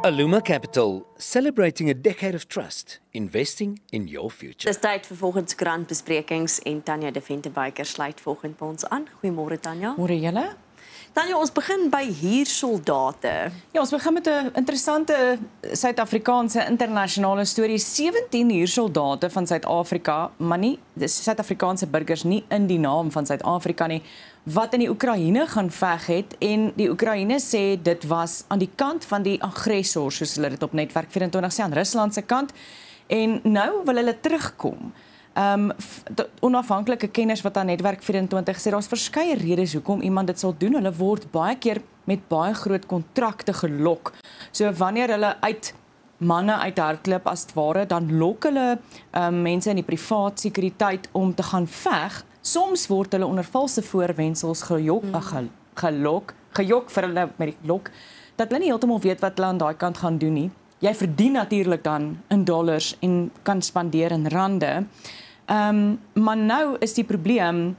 Aluma Capital, celebrating a decade of trust, investing in your future. Dis tyd vir volgens krantbesprekings en Tanya de Ventebyker sluit volgend by ons aan. Goeiemôre Tanya. Môre julle. Tanya, ons begin by huursoldate. Ja, ons begin met 'n interessante Suid-Afrikaanse internasionale storie. 17 huursoldate van Suid-Afrika, maar nie dis Suid-Afrikaanse burgers nie in die naam van Suid-Afrika nie, wat in die Oekraïne gaan veg het en die Oekraïne sê dit was aan die kant van die aggressor, soos hulle dit op Netwerk 24 sê, aan Rusland se kant. En nou wil hulle terugkom. Onafhanklike kenners wat aan Netwerk 24 sê, daar's verskeie redes hoekom iemand dit sal doen. Hulle word baie keer met baie groot kontrakte gelok. So wanneer hulle manne uithardloop as het ware, dan lok hulle mense in die privaat sekuriteit om te gaan veg. Soms word hulle onder valse voorwendsels gejok vir hulle met die lok, dat hulle nie heeltemal weet wat hulle aan daai kant gaan doen nie. Jy verdien natuurlik dan in dollars en kan spandeer in rande. Maar nou is die probleem,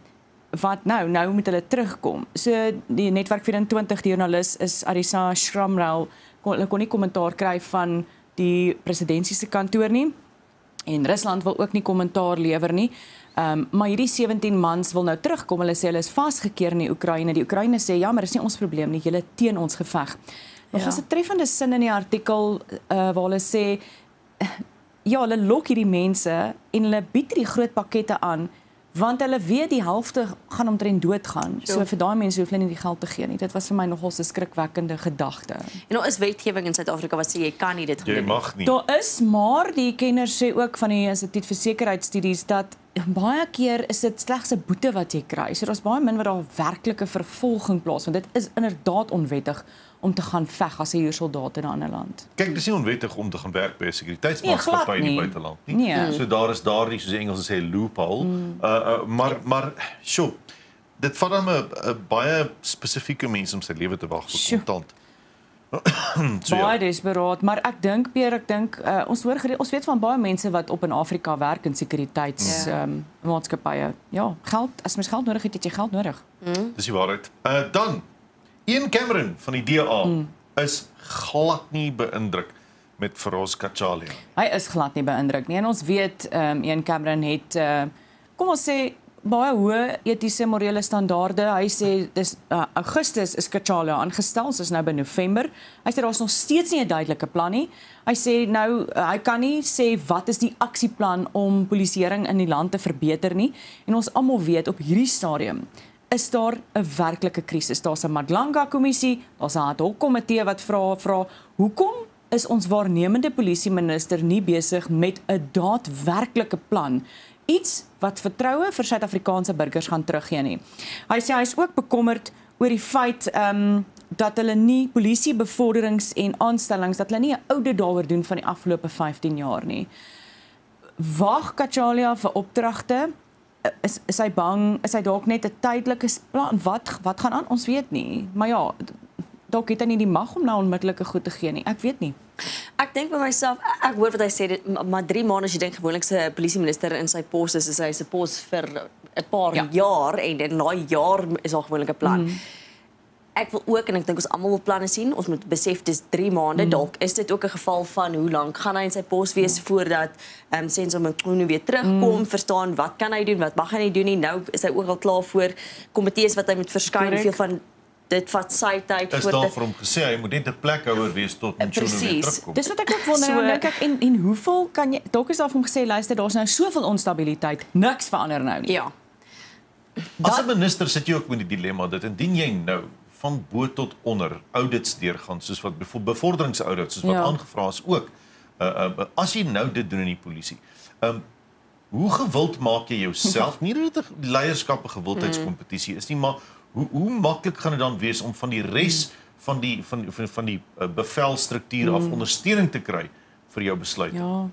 wat nou moet hulle terugkom. So die Netwerk 24 die joernalis is Arisa Schramrell, hulle kon nie kommentaar kry van die presidentsie se kantoor nie, en Rusland wil ook nie kommentaar lewer nie. Maar hierdie 17 mans wil nou terugkom. Hulle sê hulle is vasgekeer in die Oekraïne. Die Oekraïne sê ja, maar dis nie ons probleem nie, julle teen ons geveg. Nog is 'n treffende sin in die artikel waar hulle sê ja, hulle lok hierdie mense en hulle bied die groot pakkette aan, want hulle weet die helfte gaan omtrent doodgaan. So vir daai mense hoef hulle nie die geld te gee nie. Dit was vir my nogal 'n skrikwekkende gedagte. En daar is wetgewing in Suid-Afrika wat sê jy kan nie dit doen nie. Jy mag nie. Daar is, maar die kenners sê ook van die Instituut vir Sekuriteitsstudies dat baie keer is dit slegs 'n boete wat jy kry. So daar's baie min wat daar werklike vervolging plaasvind. Dit is inderdaad onwettig om te gaan veg as 'n huursoldaat in 'n ander land. Kyk, dis nie onwettig om te gaan werk by 'n sekuriteitsmaatskappy in die buiteland nie. Nee. So daar is daardie, soos die Engels sê, loophole. Maar sjoe, dit vat dan 'n baie spesifieke mens om sy lewe te wag vir kontant. So, baie desperaat, maar ek dink ons weet van baie mense wat op in Afrika werk in sekuriteitsmaatskappye. Geld, as mens geld nodig het jy geld nodig. Dis die waarheid. Dan Ian Cameron van die DA is glad nie beïndruk met Feroz Kachalia. Hy is glad nie beïndruk nie. En ons weet Ian Cameron het kom ons sê baie hoë etiese morele standaarde. Hy sê dis Augustus is Kachalia aangestel, ons is nou by November. Hy sê daar's nog steeds nie 'n duidelike plan nie. Hy sê nou hy kan nie sê wat is die aksieplan om polisieering in die land te verbeter nie. En ons almal weet op hierdie stadium is daar 'n werklike krisis. Daar's 'n Madlanga-kommissie, daar's 'n ad hoc komitee wat vra hoekom is ons waarnemende polisieminister nie besig met 'n daadwerklike plan? Iets wat vertroue vir Suid-Afrikaanse burgers gaan teruggee nie. Hy sê hy is ook bekommerd oor die feit dat hulle nie polisiebevorderings en aanstellings, dat hulle nie 'n audit daaroor doen van die afgelope 15 jaar nie. Wag Kachalia vir opdragte? Is hy bang? Is hy dalk net 'n tydelike plan? Wat gaan aan? Ons weet nie. Maar ja, dalk het hy nie die mag om nou onmiddellike goed te gee nie. Ek weet nie. Ek dink by myself, ek hoor wat hy sê, maar 3 maande as jy dink gewoonlik se polisieminister in sy pos is hy se pos vir 'n paar jaar en in daai jaar is daar gewoonlik 'n plan. Ek wil ook, en ek dink ons almal wil planne sien, ons moet besef dis 3 maande, dalk is dit ook 'n geval van hoe lank gaan hy in sy pos wees voordat Senzo Mchunu weer terugkom, verstaan wat kan hy doen, wat mag hy nie doen nie. Nou is hy ook al klaar voor komitees wat hy moet verskyn, veel van dit vat sy tyd voor dit. Is daar vir hom gesê hy moet net 'n plekhouer wees tot Mchunu weer terugkom. Dis wat ek ook wil nou dink ek en hoeveel kan jy dalk is daar vir hom gesê luister, daar's nou soveel onstabiliteit, niks verander nou nie. Ja. As 'n minister sit jy ook met die dilemma dat indien jy nou van bo tot onder audits deurgaan, soos wat bevorderingsaudits, soos wat aangevra is ook, as jy nou dit doen in die polisie, hoe gewild maak jy jouself, nie dat dit 'n leierskap 'n gewildheidskompetisie is nie, maar hoe maklik gaan dit dan wees om van die res van die bevelstruktuur af ondersteuning te kry vir jou besluit? Ja.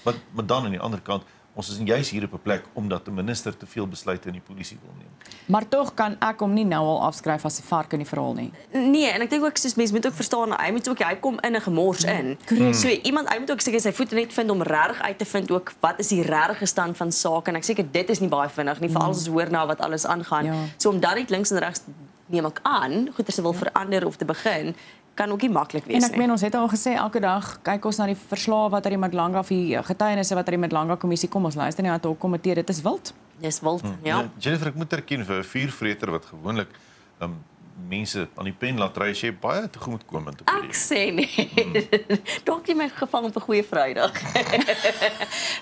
Maar dan aan die ander kant, ons is juis hier op 'n plek omdat 'n minister te veel besluite in die polisie wil neem. Maar tog kan ek hom nie nou al afskryf as 'n vark in die verhaal nie. Nee, en ek dink ook soos mense moet ook verstaan, hy kom in 'n gemors in. So hy moet ook seker sy voete net vind om reg uit te vind ook wat is die regte stand van sake, en ek seker dit is nie baie vinnig nie, veral as ons hoor nou wat alles aangaan. So om dan net links en regs neem ek aan, goeie se wil verander of te begin, kan ook nie maklik wees En ek meen ons het al gesê elke dag kyk ons na die verslae wat uit die Madlanga of die getuienisse wat uit die Madlanga kommissie kom. Ons luister nie na die komitee, dit is wild. Dis wild, ja. Jennifer, ek moet erken vir 'n vuurvreter wat gewoonlik mense aan die pen laat ry, as jy baie tegemoetkomend op Ek sê nee. Dalk jy my gevang op 'n goeie Vrydag.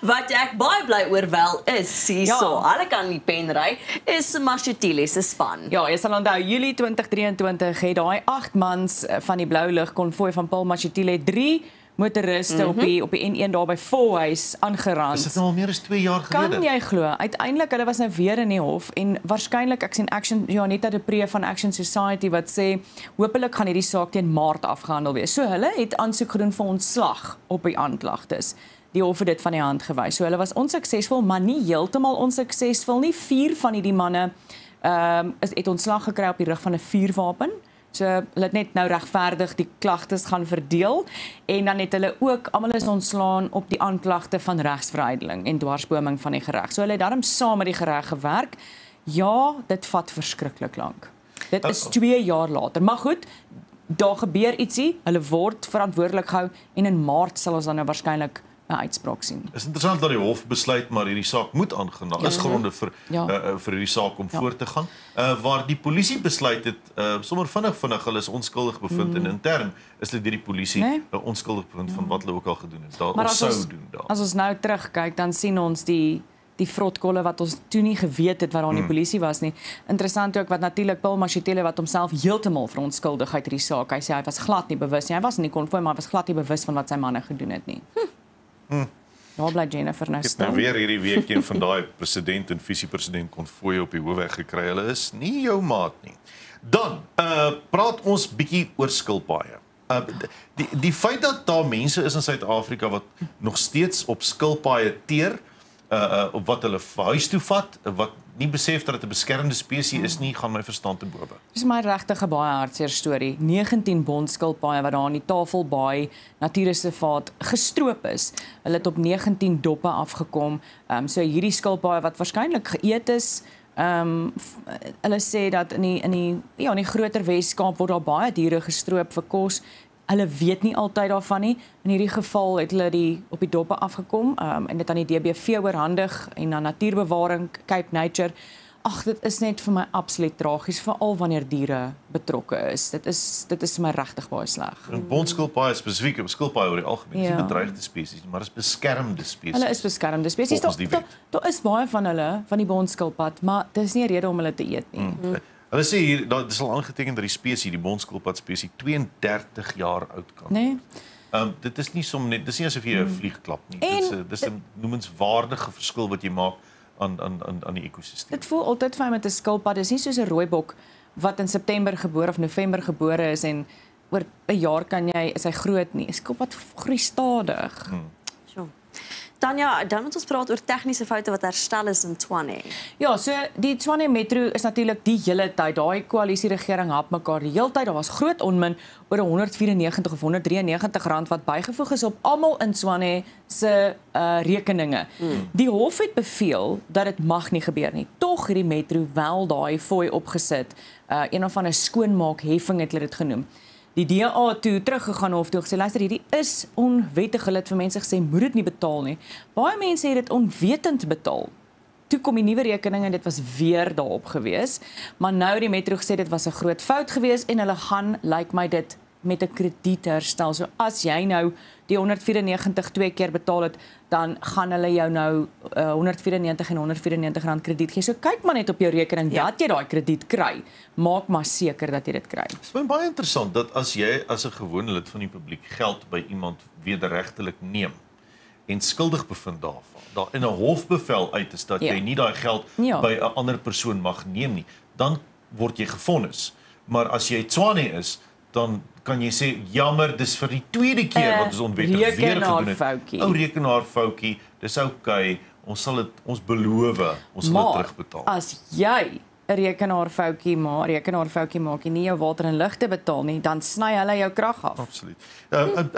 Wat ek baie bly oor wel is, hierso, hulle kan nie pen ry, is Mashatile se span. Ja, jy sal onthou Julie 2023 het daai 8 mans van die blou lig konvooi van Paul Mashatile 3 motoriste op die N1 daar by Volhuis aangerand. Is dit nou al meer as 2 jaar gelede? Kan jy glo? Uiteindelik hulle was nou weer in die hof en waarskynlik ek sien Action Janetta de Pre van Action Society wat sê hopelik gaan hierdie saak teen Maart afgehandel wees. So hulle het aansoek gedoen vir ontslag op die aanklagtes. Die hof het dit van die hand gewys. So hulle was onsuksesvol, maar nie heeltemal onsuksesvol nie. 4 van hierdie manne het ontslag gekry op die rug van 'n vuurwapen. So hulle het net nou regverdig die klagtes gaan verdeel en dan het hulle ook almal is ontslaan op die aanklagte van regsverwydeling en dwarsboming van die gereg. So hulle het daarom saam met die gereg gewerk. Ja, dit vat verskriklik lank. Dit is 2 jaar later. Maar goed, daar gebeur ietsie, hulle word verantwoordelik gehou en in Maart sal ons dan nou waarskynlik 'n uitspraak sien. Is interessant dat die hof besluit maar hierdie saak moet aangaan. Daar is gronde vir hierdie saak om voort te gaan. Waar die polisie besluit het sommer vinnig hulle is onskuldig bevind en intern is dit deur die polisie onskuldig bevind van wat hulle ook al gedoen het. Daar sou doen daar. As ons nou terugkyk, dan sien ons die vrotkolle wat ons toe nie geweet het wat daar in die polisie was nie. Interessant ook wat natuurlik Paul Mashatile wat homself heeltemal verontskuldig uit hierdie saak. Hy sê hy was glad nie bewus nie. Hy was in die konvooi, maar hy was glad nie bewus van wat sy manne gedoen het nie. Waar bly Jennifer nou stil? Nou weer hierdie week een van daai president en visiepresident konvooi op die hoofweg gekry. Hulle is nie jou maat nie. Dan praat ons bietjie oor skilpaaie. Die feit dat daar mense is in Suid-Afrika wat nog steeds op skilpaaie teer, op wat hulle huis toe vat, wat nie besef dat dit 'n beskermde spesies is nie, gaan my verstand te bowe. Dis my regtig 'n baie hartseer storie. 19 bondskilpaaie wat daar in die Tafelbaai Natuurreservaat gestroop is. Hulle het op 19 doppe afgekom. So hierdie skilpaaie wat waarskynlik geëet is. Hulle sê dat in die groter Wes-Kaap word daar baie diere gestroop vir kos. Hulle weet nie altyd daarvan nie. In hierdie geval het hulle op die doppe afgekom en dit aan die DBV oorhandig en aan Natuurbewaring Cape Nature. Ag, dit is net vir my absoluut tragies, veral wanneer diere betrokke is. Dit is my regtig baie sleg. Bondskilpaaie spesifiek, skilpaaie oor die algemeen, is nie bedreigde spesies, maar is beskermde spesies. Hulle is beskermde spesies. Daar is baie van hulle, van die bondskilpad, maar dis nie 'n rede om hulle te eet nie. Hulle sê hier, dit is al aangeteken dat die spesies, die bondskilpad spesies 32 jaar oud kan. Nee. Dit is nie som net, dis nie asof jy 'n vlieg klap nie. Dis 'n noemenswaardige verskil wat jy maak aan die ekosisteem. Dit voel altyd vir my met 'n skilpad, dis nie soos 'n rooibok wat in September gebore of November gebore is en oor 'n jaar is hy groot nie. 'n Skilpad groei stadig. Tanya, dan moet ons praat oor tegniese foute wat herstel is in Tshwane. Ja, so die Tshwane Metro is natuurlik die hele tyd, daai koalisieregering hap mekaar die hele tyd. Daar was groot onmin oor 194 of 193 rand wat bygevoeg is op almal in Tshwane se rekeninge. Die hof het beveel dat dit mag nie gebeur nie. Tog het die Metro wel daai fooi opgesit. Een of ander skoonmaakheffing het hulle dit genoem. Die DA toe teruggegaan hof toe gesê, luister, hierdie is onwettig. Hulle het vir mense gesê, moet dit nie betaal nie. Baie mense het dit onwetend betaal. Toe kom die nuwe rekening en dit was weer daarop gewees. Maar nou die Metro gesê dit was 'n groot fout gewees en hulle gaan, lyk my dit, met 'n krediet herstel. So as jy nou die 194 2 keer betaal het, dan gaan hulle jou nou 194 en 194 rand krediet gee. So kyk maar net op jou rekening dat jy daai krediet kry. Maak maar seker dat jy dit kry. Dit is baie interessant dat as jy as 'n gewone lid van die publiek geld by iemand wederregtelik neem en skuldig bevind daarvan, daar in 'n hofbevel uit is dat jy nie daai geld by 'n ander persoon mag neem nie, dan word jy gefonnis. Maar as jy Tshwane is, dan kan jy sê, jammer, dis vir die tweede keer wat ons onwettig weer gedoen het. Ou rekenaarfoutjie, dis okay, ons beloof, ons sal dit terugbetaal. As jy 'n rekenaarfoutjie maak en nie jou water en ligte betaal nie, dan sny hulle jou krag af. Absoluut.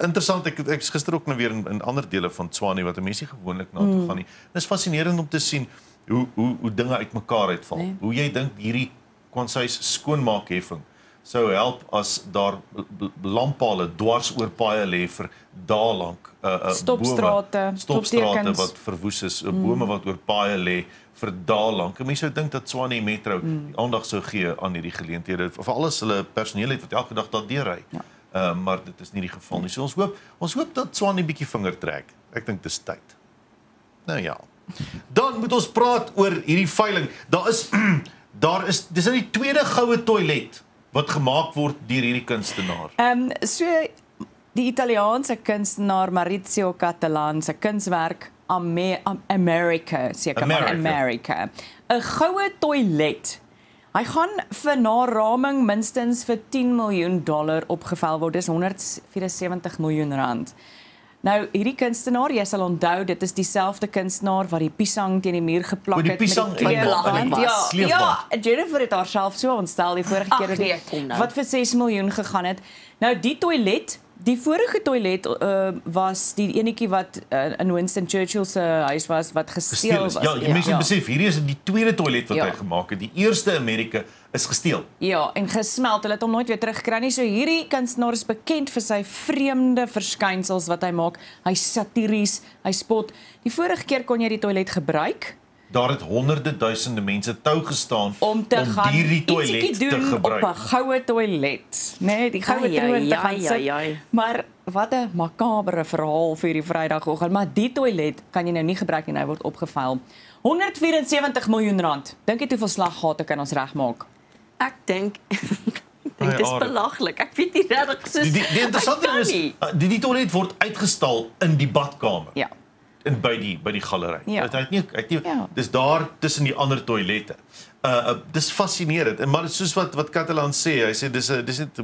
Interessant, ek is gister ook nou weer in ander dele van Tshwane wat mense gewoonlik na toe gaan nie. Dit is fascinerend om te sien hoe dinge uitmekaar uitval. Hoe jy dink hierdie Kwanshuis skoonmaakheffing sou help as daar lamppale dwars oor paaie lê vir dae lank. Stopstrate, Stopstrate wat verwoes is, bome wat oor paaie lê vir dae lank. Mense sou dink dat Tshwane Metro aandag sou gee aan hierdie geleenthede, veral as hulle personeel het wat elke dag daar deurry. Maar dit is nie die geval nie. So ons hoop dat Tshwane 'n bietjie vinger trek. Ek dink dis tyd. Nou ja. Dan moet ons praat oor hierdie veiling. Dis nou die tweede goue toilet wat gemaak word deur hierdie kunstenaar. So die Italiaanse kunstenaar Maurizio Cattelan se kunswerk America, seker van America. 'n Goue toilet. Hy gaan vir naraming minstens vir $10 miljoen opgevel word. Dis 174 miljoen rand. Nou, hierdie kunstenaar, jy sal onthou, dit is dieselfde kunstenaar wat die piesang teen die muur geplak het. Die piesang Ja, Jennifer het haarself so ontstel die vorige keer wat vir 6 miljoen gegaan het. Nou, die toilet, die vorige toilet was die enetjie wat in Winston Churchill se huis was, wat gesteel was. Ja, jy mense besef, hierdie is die tweede toilet wat hy gemaak het. Die eerste Amerika is gesteel. Ja, en gesmelt. Hulle het hom nooit weer teruggekry nie. So hierdie kunstenaar is bekend vir sy vreemde verskynsels wat hy maak. Hy's satiries, hy spot. Die vorige keer kon jy die toilet gebruik. Daar het honderde duisende mense tou gestaan om hierdie toilet te gebruik. Op 'n goue toilet, nee, die goue troon te gaan sit. Maar wat 'n makabere verhaal vir hierdie Vrydagoggend, maar die toilet kan jy nou nie gebruik nie, hy word opgevuil. 174 miljoen rand. Dink jy hoeveel slaggate kan ons regmaak? Ek dink dit is belaglik. Ek weet nie regtig soos die interessante is die toilet word uitgestal in die badkamer. Ja. En by die galery. Ja. Dis daar tussen die ander toilette. Dis fascinerend. En maar soos wat Cattelan sê, hy sê dis net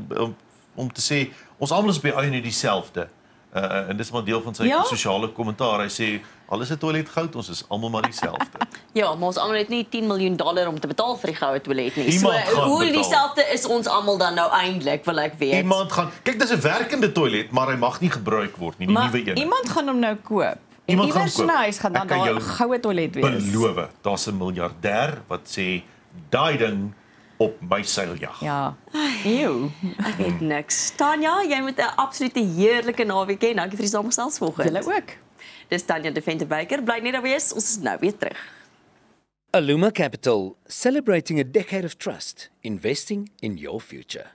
om te sê ons almal is by einde dieselfde. En dis maar deel van sy sosiale kommentaar. Hy sê alles is toilet goud, ons is almal maar dieselfde. Ja, maar ons almal het nie $10 miljoen om te betaal vir die goue toilet nie. So hoe dieselfde is ons almal dan nou eintlik, wil ek weet. Iemand gaan kyk, dis 'n werkende toilet, maar hy mag nie gebruik word nie, die nuwe een. Iemand gaan hom nou koop. En iewers in 'n huis gaan dan daar 'n goue toilet wees. Beloof, daar's 'n miljardêr wat sê daai ding op my seiljag. Ja. Eeu. Ek weet niks. Tanya, jy moet 'n absolute heerlike naweek hê. Dankie vir die saamgesels vanoggend. Julle ook. Dis Tanya de Venter-Byker. Bly net daar wees. Ons is nou weer terug. Aluma Capital, celebrating a decade of trust, investing in your future.